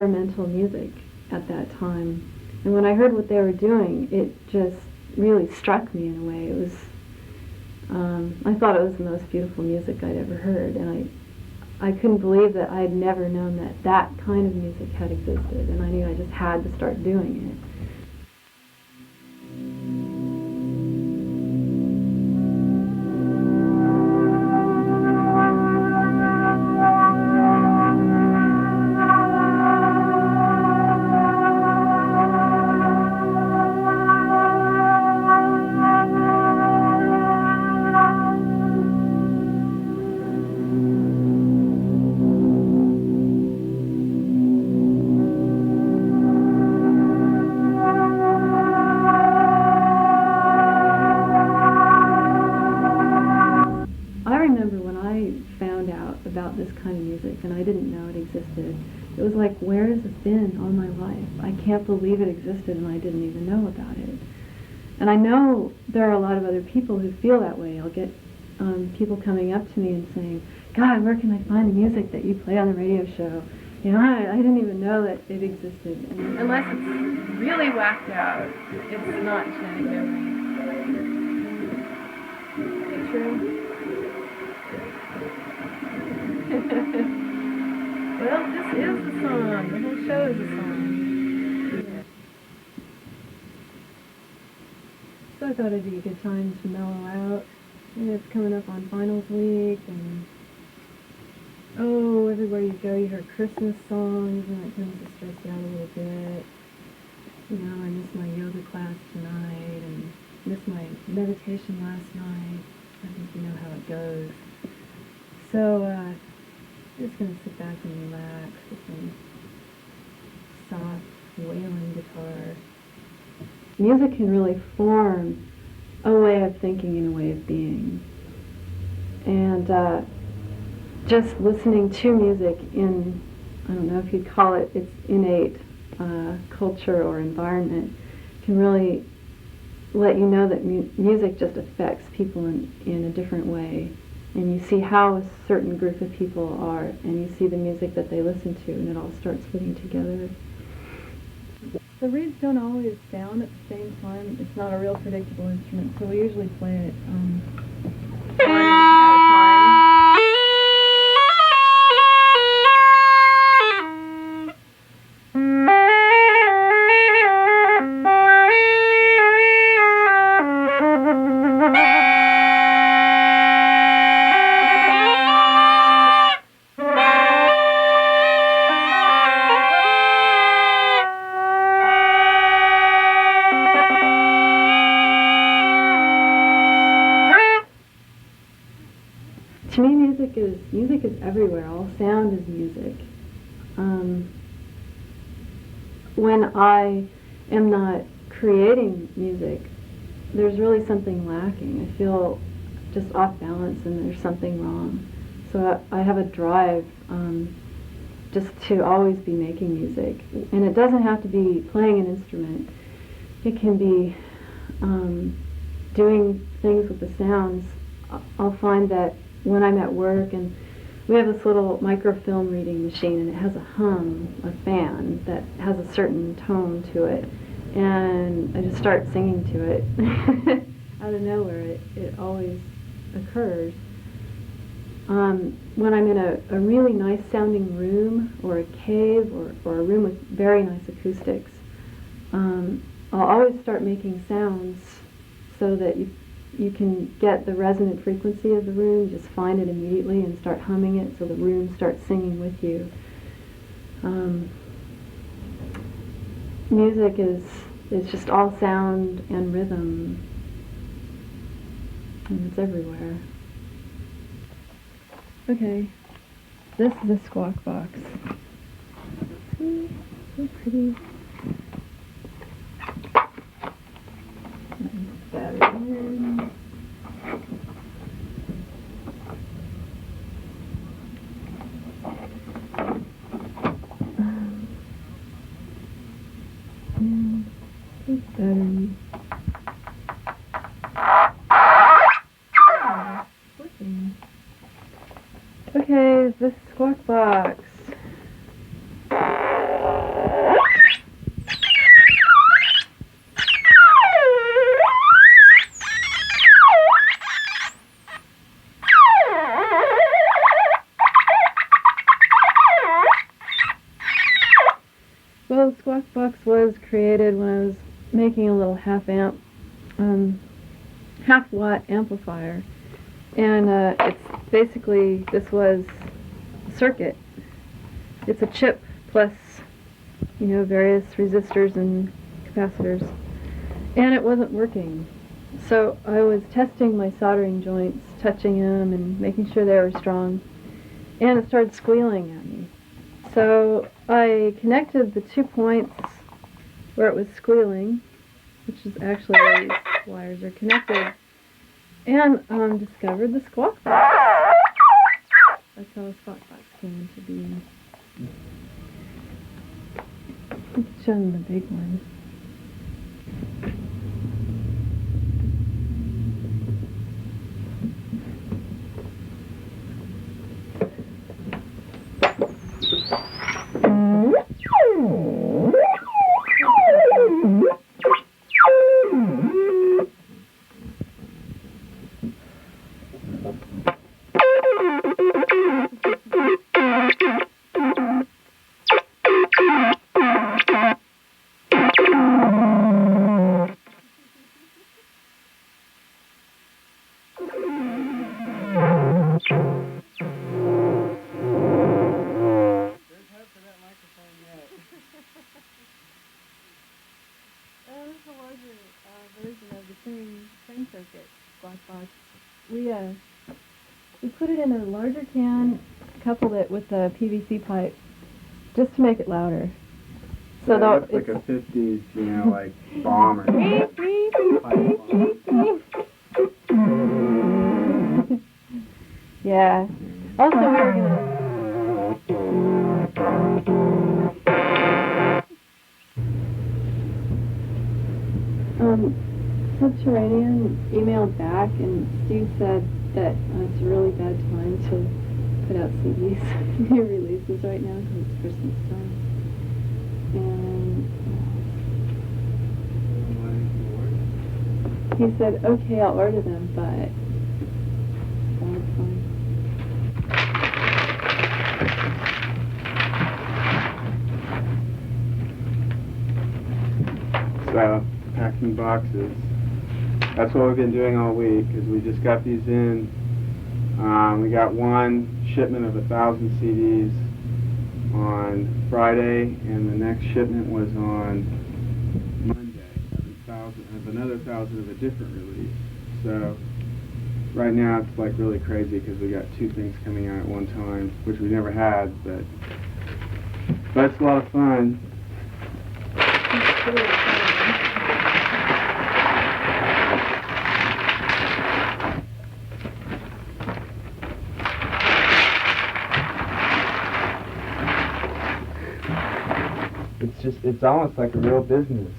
experimental music at that time. And when I heard what they were doing, it just really struck me in a way. It was, I thought it was the most beautiful music I'd ever heard, and I couldn't believe that I had never known that that kind of music had existed, and I knew I just had to start doing it. About this kind of music, and I didn't know it existed. It was like, where has it been all my life? I can't believe it existed and I didn't even know about it. And I know there are a lot of other people who feel that way. I'll get people coming up to me and saying, God, where can I find the music that you play on the radio show? You know, I didn't even know that it existed. And unless it's really whacked out, it's not genetic memory. Is it true? Well, this is the song. The whole show is a song. Yeah. So I thought it'd be a good time to mellow out. And it's coming up on finals week, and oh, everywhere you go you hear Christmas songs, and it tends to stress you out a little bit. You know, I missed my yoga class tonight, and missed my meditation last night. I think you know how it goes. So, just going to sit back and relax with some soft, wailing guitar. Music can really form a way of thinking and a way of being. And just listening to music in, I don't know if you'd call it its innate culture or environment, can really let you know that music just affects people in a different way. And you see how a certain group of people are, and you see the music that they listen to, and it all starts fitting together. The reeds don't always sound at the same time. It's not a real predictable instrument, so we usually play it one at a time. To me, music is everywhere. All sound is music. When I am not creating music, there's really something lacking. I feel just off balance, and there's something wrong. So I have a drive just to always be making music, and it doesn't have to be playing an instrument. It can be doing things with the sounds. I'll find that when I'm at work, and we have this little microfilm reading machine, and it has a hum, a fan that has a certain tone to it, and I just start singing to it out of nowhere. It always occurs. When I'm in a really nice sounding room, or a cave, or a room with very nice acoustics, I'll always start making sounds so that you can get the resonant frequency of the room. Just find it immediately and start humming it so the room starts singing with you. Music is just all sound and rhythm, and it's everywhere. Okay, this is a Squawk Box. See, so pretty. Battery in. Battery. Working. Okay, this Squawk Box. Well, the Squawk Box was created when I was making a little half-watt amplifier. And it's basically, this was a circuit. It's a chip plus, various resistors and capacitors. And it wasn't working. So I was testing my soldering joints, touching them and making sure they were strong. And it started squealing at me. So I connected the 2 points where it was squealing, which is actually where these wires are connected, and discovered the Squawk Box. That's how the Squawk Box came into being. Let's show them the big one. We put it in a larger can, coupled it with a PVC pipe, just to make it louder. So it looks like a 50s, like bomber. Yeah. Also, we were gonna. Subterranean emailed back, and Steve said that it's a really bad time to put out CDs, new releases right now because it's Christmas time. And he said, okay, I'll order them, but that's fine. So, packing boxes. That's what we've been doing all week, is we just got these in. We got one shipment of 1,000 CDs on Friday, and the next shipment was on Monday of another 1,000 of a different release. So right now it's like really crazy because we got 2 things coming out at one time, which we never had, but it's a lot of fun. It's almost like a real business.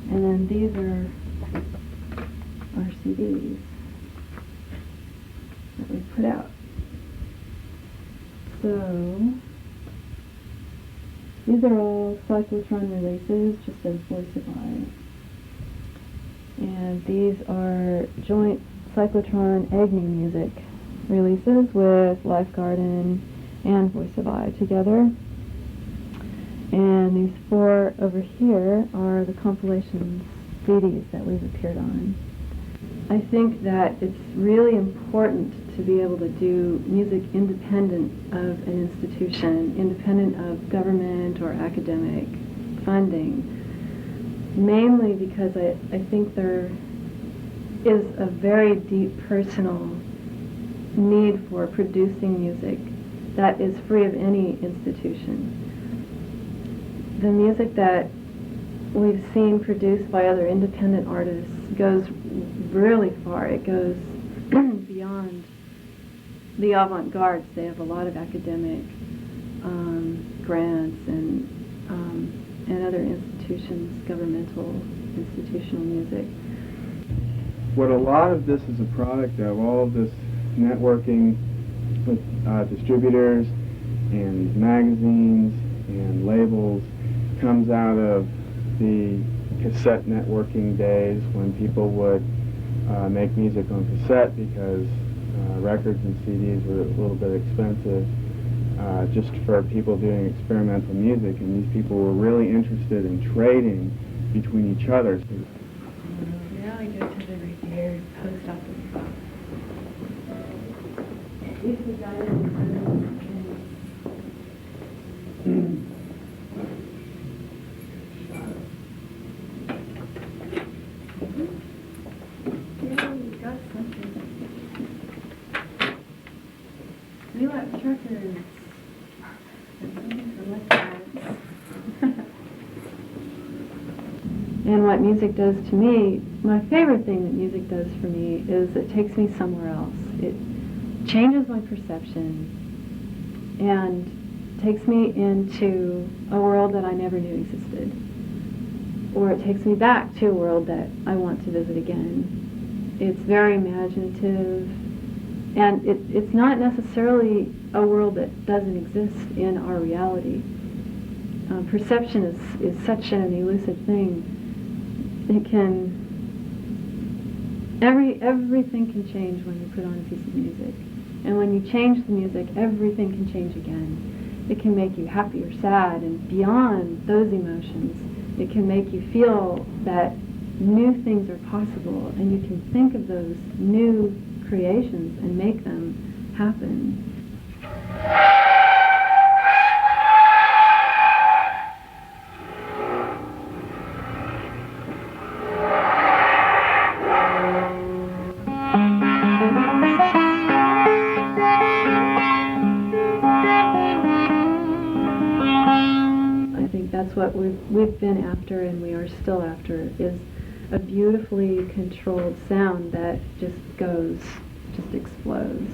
And then these are our CDs that we put out. So these are all Cyclotron releases, just as Voice of I. And these are joint Cyclotron Agni music releases with Life Garden and Voice of I together. And these 4 over here are the compilations CDs that we've appeared on. I think that it's really important to be able to do music independent of an institution, independent of government or academic funding, mainly because I think there is a very deep personal need for producing music that is free of any institution. The music that we've seen produced by other independent artists goes really far. It goes beyond the avant-garde. They have a lot of academic grants and other institutions, governmental institutional music. What a lot of this is a product of, all of this networking with distributors and magazines and labels, comes out of the cassette networking days when people would make music on cassette because records and CDs were a little bit expensive, just for people doing experimental music, and these people were really interested in trading between each other. Now I go to the revered post office box. If we got it yeah, we got something. We like truckers. And what music does to me, my favorite thing that music does for me is it takes me somewhere else. It changes my perception and takes me into a world that I never knew existed. Or it takes me back to a world that I want to visit again. It's very imaginative, and it's not necessarily a world that doesn't exist in our reality. Perception is such an elusive thing. It can, everything can change when you put on a piece of music. And when you change the music, everything can change again. It can make you happy or sad, and beyond those emotions, it can make you feel that new things are possible, and you can think of those new creations and make them happen. That's what we've been after, and we are still after, is a beautifully controlled sound that just explodes.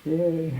Yay!